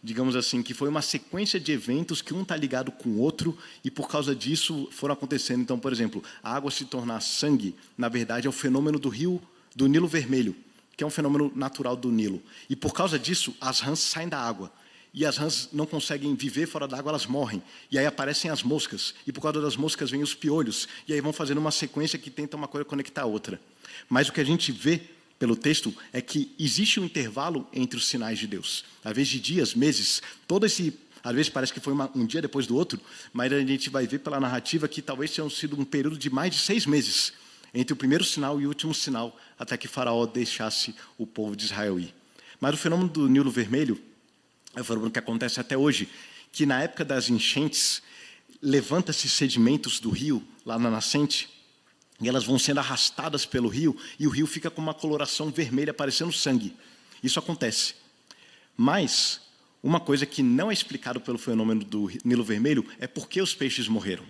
Digamos assim, que foi uma sequência de eventos que um está ligado com o outro e por causa disso foram acontecendo. Então, por exemplo, a água se tornar sangue, na verdade, é o fenômeno do Nilo Vermelho, que é um fenômeno natural do Nilo. E por causa disso, as rãs saem da água. E as rãs não conseguem viver fora da água, elas morrem. E aí aparecem as moscas. E por causa das moscas vêm os piolhos. E aí vão fazendo uma sequência que tenta uma coisa conectar a outra. Mas o que a gente vê pelo texto é que existe um intervalo entre os sinais de Deus. Às vezes de dias, meses, às vezes parece que foi um dia depois do outro, mas a gente vai ver pela narrativa que talvez tenha sido um período de mais de 6 meses entre o primeiro sinal e o último sinal, até que Faraó deixasse o povo de Israel ir. Mas o fenômeno do Nilo Vermelho é um fenômeno que acontece até hoje, que na época das enchentes, levanta-se sedimentos do rio, lá na nascente, e elas vão sendo arrastadas pelo rio, e o rio fica com uma coloração vermelha, parecendo sangue. Isso acontece. Mas, uma coisa que não é explicado pelo fenômeno do Nilo Vermelho é por que os peixes morreram.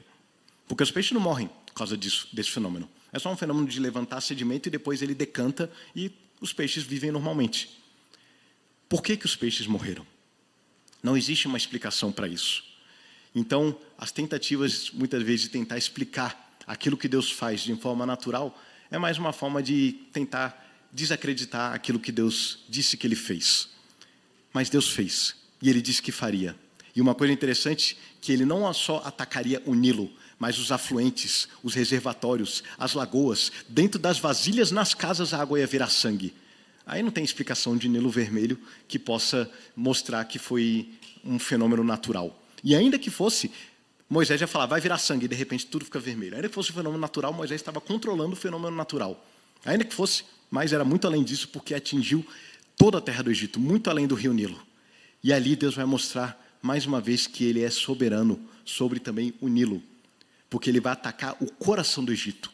Porque os peixes não morrem por causa desse fenômeno. É só um fenômeno de levantar sedimento e depois ele decanta e os peixes vivem normalmente. Por que os peixes morreram? Não existe uma explicação para isso. Então, as tentativas, muitas vezes, de tentar explicar aquilo que Deus faz de forma natural, é mais uma forma de tentar desacreditar aquilo que Deus disse que Ele fez. Mas Deus fez, e Ele disse que faria. E uma coisa interessante, que Ele não só atacaria o Nilo, mas os afluentes, os reservatórios, as lagoas, dentro das vasilhas, nas casas, a água ia virar sangue. Aí não tem explicação de Nilo Vermelho que possa mostrar que foi um fenômeno natural. E ainda que fosse, Moisés ia falar, vai virar sangue, e de repente tudo fica vermelho. Ainda que fosse um fenômeno natural, Moisés estava controlando o fenômeno natural. Ainda que fosse, mas era muito além disso, porque atingiu toda a terra do Egito, muito além do rio Nilo. E ali Deus vai mostrar, mais uma vez, que Ele é soberano sobre também o Nilo, porque Ele vai atacar o coração do Egito.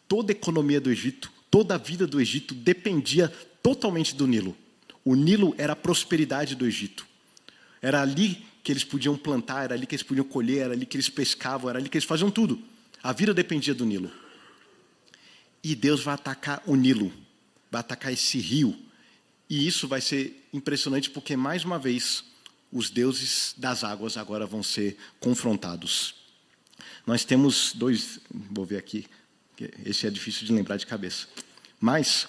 Toda a economia do Egito, toda a vida do Egito dependia totalmente do Nilo. O Nilo era a prosperidade do Egito. Era ali que eles podiam plantar, era ali que eles podiam colher, era ali que eles pescavam, era ali que eles faziam tudo. A vida dependia do Nilo. E Deus vai atacar o Nilo, vai atacar esse rio. E isso vai ser impressionante porque, mais uma vez, os deuses das águas agora vão ser confrontados. Nós temos dois, vou ver aqui, esse é difícil de lembrar de cabeça. Mas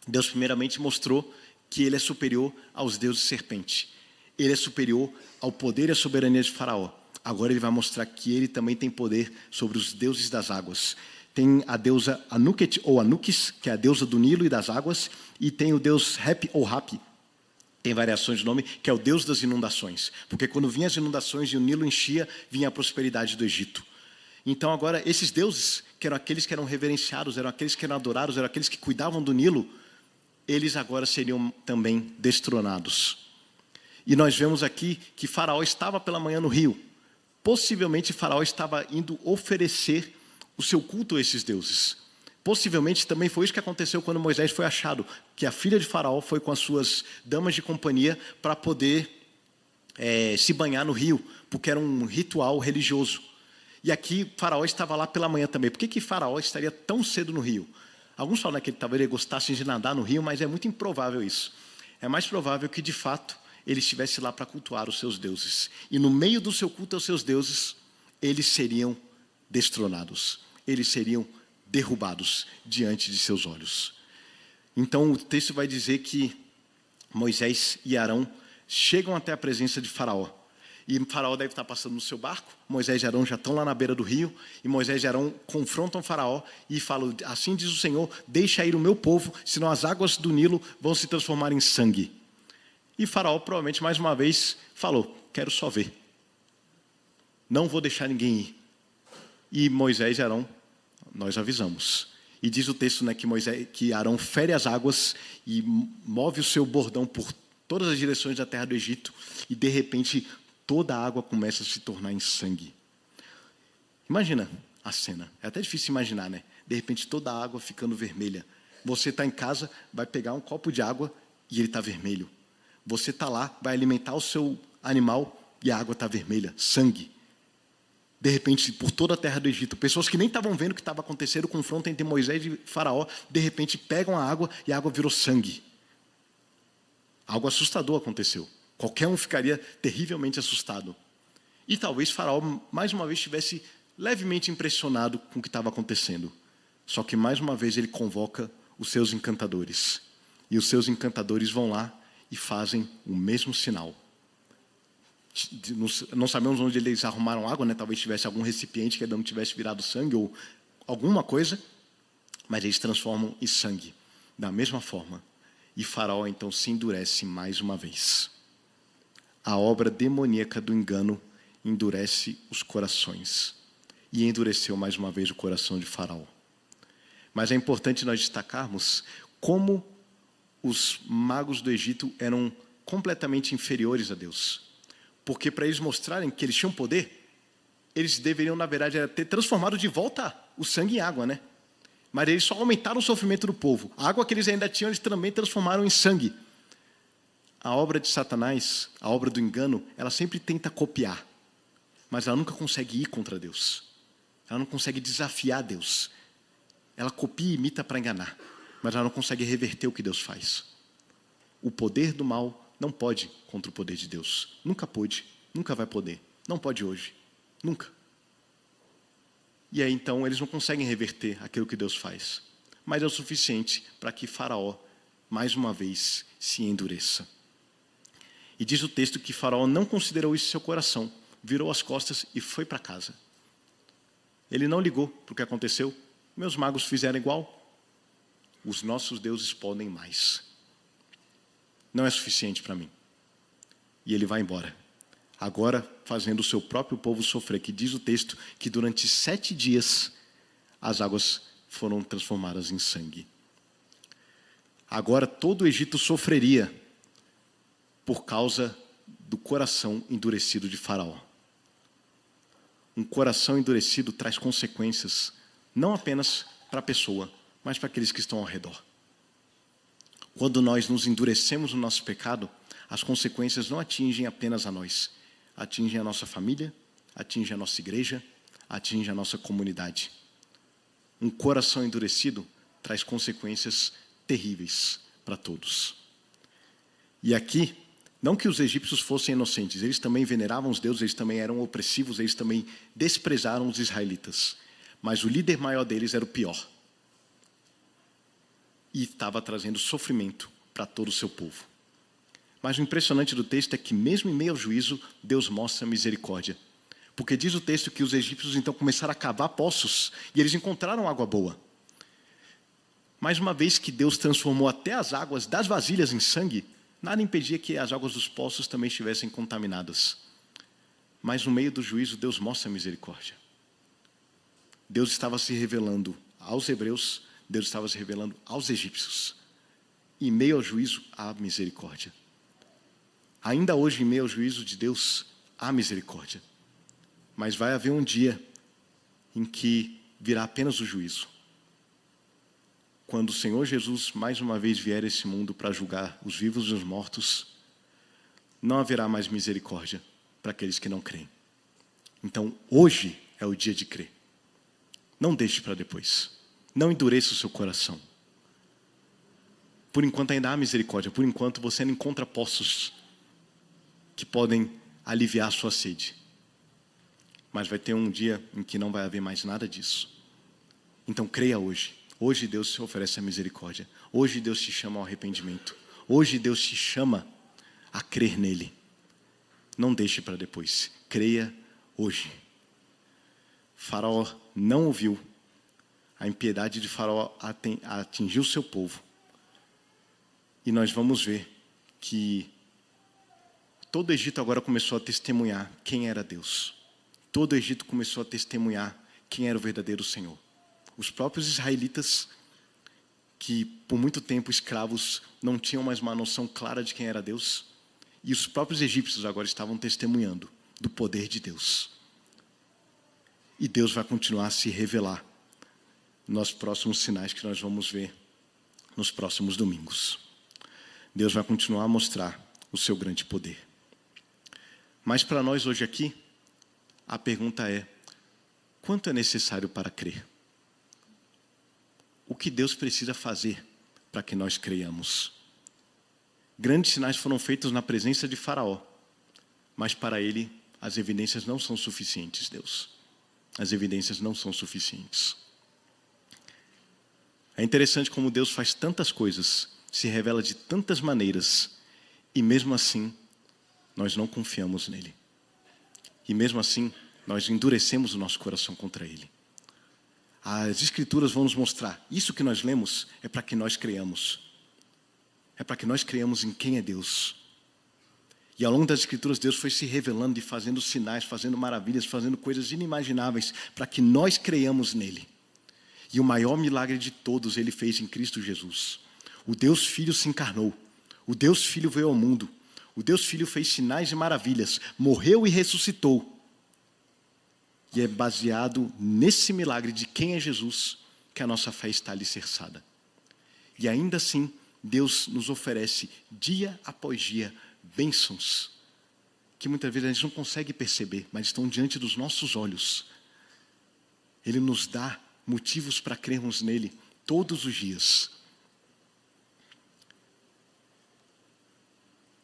Deus primeiramente mostrou que ele é superior aos deuses serpente. Ele é superior ao poder e à soberania de Faraó. Agora ele vai mostrar que ele também tem poder sobre os deuses das águas. Tem a deusa Anuket ou Anukis, que é a deusa do Nilo e das águas, e tem o deus Rep ou Hapi, tem variações de nome, que é o deus das inundações. Porque quando vinham as inundações e o Nilo enchia, vinha a prosperidade do Egito. Então agora esses deuses, que eram aqueles que eram reverenciados, eram aqueles que eram adorados, eram aqueles que cuidavam do Nilo, eles agora seriam também destronados. E nós vemos aqui que Faraó estava pela manhã no rio. Possivelmente Faraó estava indo oferecer o seu culto a esses deuses. Possivelmente também foi isso que aconteceu quando Moisés foi achado, que a filha de Faraó foi com as suas damas de companhia para poder se banhar no rio, porque era um ritual religioso. E aqui Faraó estava lá pela manhã também. Por que Faraó estaria tão cedo no rio? Alguns falam que ele talvez gostasse de nadar no rio, mas é muito improvável isso. É mais provável que, de fato, ele estivesse lá para cultuar os seus deuses. E no meio do seu culto aos seus deuses, eles seriam destronados. Eles seriam derrubados diante de seus olhos. Então o texto vai dizer que Moisés e Arão chegam até a presença de Faraó. E Faraó deve estar passando no seu barco, Moisés e Arão já estão lá na beira do rio, e Moisés e Arão confrontam Faraó e falam, assim diz o Senhor, deixa ir o meu povo, senão as águas do Nilo vão se transformar em sangue. E Faraó provavelmente mais uma vez falou, quero só ver. Não vou deixar ninguém ir. E Moisés e Arão, nós avisamos. E diz o texto, né, que Arão fere as águas e move o seu bordão por todas as direções da terra do Egito, e de repente toda a água começa a se tornar em sangue. Imagina a cena. É até difícil imaginar, né? De repente toda a água ficando vermelha. Você está em casa, vai pegar um copo de água e ele está vermelho. Você está lá, vai alimentar o seu animal e a água está vermelha, sangue. De repente, por toda a terra do Egito, pessoas que nem estavam vendo o que estava acontecendo, o confronto entre Moisés e Faraó, de repente pegam a água e a água virou sangue. Algo assustador aconteceu. Qualquer um ficaria terrivelmente assustado. E talvez Faraó, mais uma vez, estivesse levemente impressionado com o que estava acontecendo. Só que, mais uma vez, ele convoca os seus encantadores. E os seus encantadores vão lá e fazem o mesmo sinal. Não sabemos onde eles arrumaram água, né? Talvez tivesse algum recipiente que ainda não tivesse virado sangue ou alguma coisa, mas eles transformam em sangue, da mesma forma. E Faraó, então, se endurece mais uma vez. A obra demoníaca do engano endurece os corações. E endureceu mais uma vez o coração de Faraó. Mas é importante nós destacarmos como os magos do Egito eram completamente inferiores a Deus. Porque para eles mostrarem que eles tinham poder, eles deveriam, na verdade, ter transformado de volta o sangue em água, né? Mas eles só aumentaram o sofrimento do povo. A água que eles ainda tinham, eles também transformaram em sangue. A obra de Satanás, a obra do engano, ela sempre tenta copiar, mas ela nunca consegue ir contra Deus. Ela não consegue desafiar Deus. Ela copia e imita para enganar, mas ela não consegue reverter o que Deus faz. O poder do mal não pode contra o poder de Deus. Nunca pôde, nunca vai poder. Não pode hoje, nunca. E aí então eles não conseguem reverter aquilo que Deus faz. Mas é o suficiente para que Faraó, mais uma vez, se endureça. E diz o texto que Faraó não considerou isso em seu coração, virou as costas e foi para casa. Ele não ligou para o que aconteceu. Meus magos fizeram igual. Os nossos deuses podem mais. Não é suficiente para mim. E ele vai embora. Agora fazendo o seu próprio povo sofrer, que diz o texto que durante 7 dias as águas foram transformadas em sangue. Agora todo o Egito sofreria por causa do coração endurecido de Faraó. Um coração endurecido traz consequências, não apenas para a pessoa, mas para aqueles que estão ao redor. Quando nós nos endurecemos no nosso pecado, as consequências não atingem apenas a nós, atingem a nossa família, atingem a nossa igreja, atingem a nossa comunidade. Um coração endurecido traz consequências terríveis para todos. E aqui, não que os egípcios fossem inocentes, eles também veneravam os deuses, eles também eram opressivos, eles também desprezaram os israelitas. Mas o líder maior deles era o pior. e estava trazendo sofrimento para todo o seu povo. Mas o impressionante do texto é que, mesmo em meio ao juízo, Deus mostra misericórdia. Porque diz o texto que os egípcios então começaram a cavar poços e eles encontraram água boa. Mas uma vez que Deus transformou até as águas das vasilhas em sangue, nada impedia que as águas dos poços também estivessem contaminadas. Mas no meio do juízo, Deus mostra misericórdia. Deus estava se revelando aos hebreus, Deus estava se revelando aos egípcios. E em meio ao juízo, há misericórdia. Ainda hoje, em meio ao juízo de Deus, há misericórdia. Mas vai haver um dia em que virá apenas o juízo. Quando o Senhor Jesus, mais uma vez, vier a esse mundo para julgar os vivos e os mortos, não haverá mais misericórdia para aqueles que não creem. Então, hoje é o dia de crer. Não deixe para depois. Não endureça o seu coração. Por enquanto ainda há misericórdia. Por enquanto você ainda encontra poços que podem aliviar a sua sede. Mas vai ter um dia em que não vai haver mais nada disso. Então creia hoje. Hoje Deus te oferece a misericórdia. Hoje Deus te chama ao arrependimento. Hoje Deus te chama a crer nele. Não deixe para depois. Creia hoje. Faraó não ouviu. A impiedade de Faraó atingiu o seu povo. E nós vamos ver que todo o Egito agora começou a testemunhar quem era Deus. Todo o Egito começou a testemunhar quem era o verdadeiro Senhor. Os próprios israelitas, que por muito tempo escravos, não tinham mais uma noção clara de quem era Deus. E os próprios egípcios agora estavam testemunhando do poder de Deus. E Deus vai continuar a se revelar nos próximos sinais que nós vamos ver nos próximos domingos. Deus vai continuar a mostrar o seu grande poder. Mas para nós hoje aqui, a pergunta é: quanto é necessário para crer? O que Deus precisa fazer para que nós creiamos? Grandes sinais foram feitos na presença de Faraó, mas para ele as evidências não são suficientes, Deus. As evidências não são suficientes. É interessante como Deus faz tantas coisas, se revela de tantas maneiras, e mesmo assim, nós não confiamos nele. E mesmo assim, nós endurecemos o nosso coração contra ele. As Escrituras vão nos mostrar, isso que nós lemos é para que nós creiamos. É para que nós creiamos em quem é Deus. E ao longo das Escrituras, Deus foi se revelando e fazendo sinais, fazendo maravilhas, fazendo coisas inimagináveis, para que nós creiamos nele. E o maior milagre de todos ele fez em Cristo Jesus. O Deus Filho se encarnou. O Deus Filho veio ao mundo. O Deus Filho fez sinais e maravilhas. Morreu e ressuscitou. E é baseado nesse milagre de quem é Jesus que a nossa fé está alicerçada. E ainda assim, Deus nos oferece dia após dia bênçãos que muitas vezes a gente não consegue perceber, mas estão diante dos nossos olhos. Ele nos dá motivos para crermos nele todos os dias.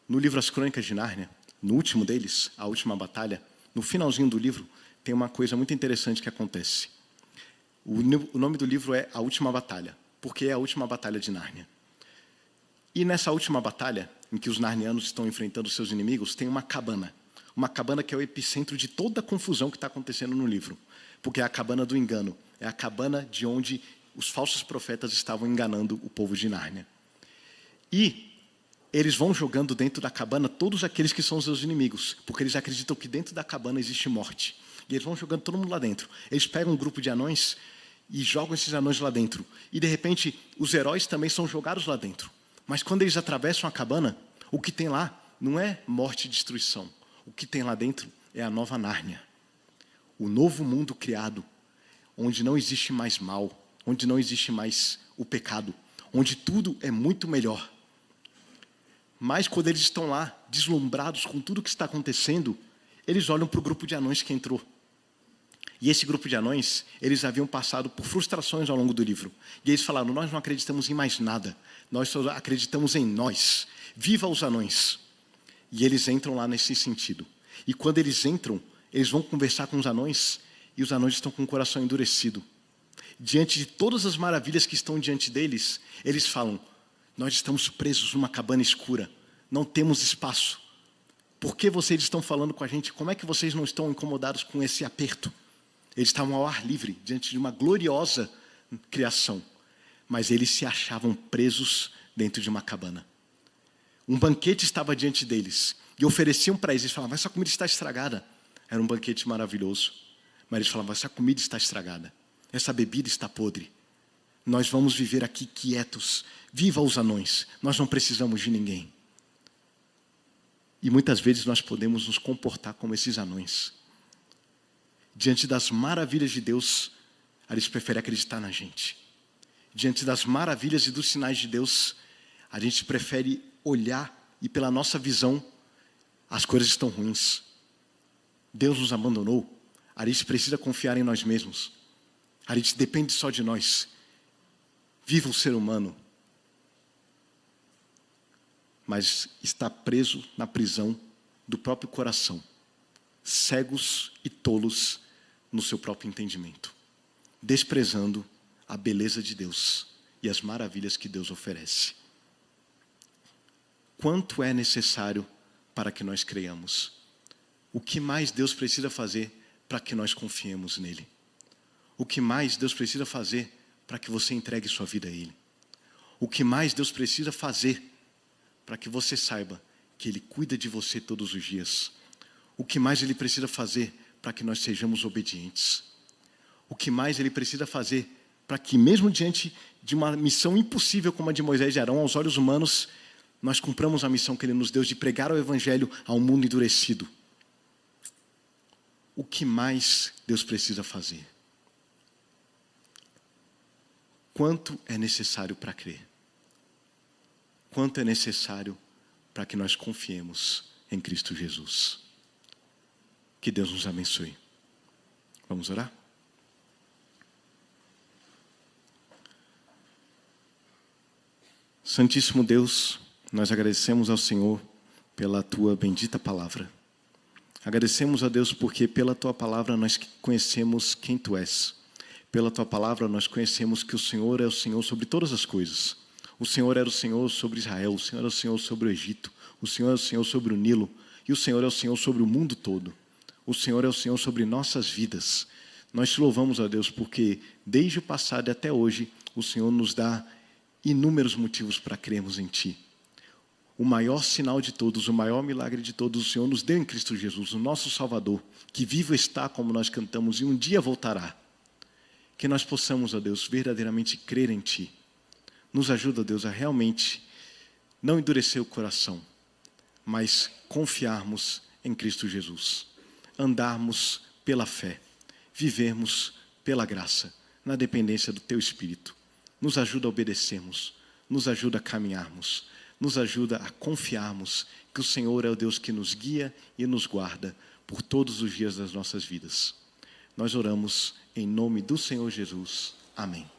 No livro As Crônicas de Nárnia, no último deles, A Última Batalha, no finalzinho do livro, tem uma coisa muito interessante que acontece. O nome do livro é A Última Batalha, porque é a última batalha de Nárnia. E nessa última batalha, em que os narnianos estão enfrentando seus inimigos, tem uma cabana. Uma cabana que é o epicentro de toda a confusão que está acontecendo no livro. Porque é a cabana do engano. É a cabana de onde os falsos profetas estavam enganando o povo de Nárnia. E eles vão jogando dentro da cabana todos aqueles que são os seus inimigos. Porque eles acreditam que dentro da cabana existe morte. E eles vão jogando todo mundo lá dentro. Eles pegam um grupo de anões e jogam esses anões lá dentro. E de repente, os heróis também são jogados lá dentro. Mas quando eles atravessam a cabana, o que tem lá não é morte e destruição. O que tem lá dentro é a nova Nárnia. O novo mundo criado, onde não existe mais mal, onde não existe mais o pecado, onde tudo é muito melhor. Mas quando eles estão lá, deslumbrados com tudo o que está acontecendo, eles olham para o grupo de anões que entrou. E esse grupo de anões, eles haviam passado por frustrações ao longo do livro. E eles falaram: nós não acreditamos em mais nada. Nós só acreditamos em nós. Viva os anões! E eles entram lá nesse sentido. E quando eles entram, eles vão conversar com os anões. E os anões estão com o coração endurecido. diante de todas as maravilhas que estão diante deles, eles falam: nós estamos presos numa cabana escura, não temos espaço. Por que vocês estão falando com a gente? Como é que vocês não estão incomodados com esse aperto? Eles estavam ao ar livre, diante de uma gloriosa criação, mas eles se achavam presos dentro de uma cabana. Um banquete estava diante deles, e ofereciam para eles falavam: essa comida está estragada. Era um banquete maravilhoso, mas eles falavam: essa comida está estragada, essa bebida está podre. Nós vamos viver aqui quietos. Viva os anões, nós não precisamos de ninguém. E muitas vezes nós podemos nos comportar como esses anões. Diante das maravilhas de Deus, eles preferem acreditar na gente. Diante das maravilhas e dos sinais de Deus, a gente prefere olhar e pela nossa visão, as coisas estão ruins. Deus nos abandonou. A gente precisa confiar em nós mesmos. A gente depende só de nós. Viva o ser humano. Mas está preso na prisão do próprio coração, cegos e tolos no seu próprio entendimento, desprezando a beleza de Deus e as maravilhas que Deus oferece. Quanto é necessário para que nós creiamos? O que mais Deus precisa fazer para que nós confiemos nele? O que mais Deus precisa fazer para que você entregue sua vida a Ele? O que mais Deus precisa fazer para que você saiba que Ele cuida de você todos os dias? O que mais Ele precisa fazer para que nós sejamos obedientes? O que mais Ele precisa fazer para que, mesmo diante de uma missão impossível como a de Moisés e Arão, aos olhos humanos, nós cumpramos a missão que Ele nos deu de pregar o Evangelho a um mundo endurecido? O que mais Deus precisa fazer? Quanto é necessário para crer? Quanto é necessário para que nós confiemos em Cristo Jesus? Que Deus nos abençoe. Vamos orar? Santíssimo Deus, nós agradecemos ao Senhor pela Tua bendita palavra. Agradecemos a Deus porque pela Tua palavra nós conhecemos quem Tu és. Pela Tua palavra nós conhecemos que o Senhor é o Senhor sobre todas as coisas. O Senhor era o Senhor sobre Israel, o Senhor é o Senhor sobre o Egito, o Senhor é o Senhor sobre o Nilo, e o Senhor é o Senhor sobre o mundo todo. O Senhor é o Senhor sobre nossas vidas. Nós te louvamos, ó Deus, porque desde o passado e até hoje, o Senhor nos dá inúmeros motivos para crermos em Ti. O maior sinal de todos, o maior milagre de todos, o Senhor nos deu em Cristo Jesus, o nosso Salvador, que vivo está, como nós cantamos, e um dia voltará. Que nós possamos, ó Deus, verdadeiramente crer em Ti. Nos ajuda, Deus, a realmente não endurecer o coração, mas confiarmos em Cristo Jesus. Andarmos pela fé, vivermos pela graça, na dependência do Teu Espírito. Nos ajuda a obedecermos, nos ajuda a caminharmos, nos ajuda a confiarmos que o Senhor é o Deus que nos guia e nos guarda por todos os dias das nossas vidas. Nós oramos em nome do Senhor Jesus. Amém.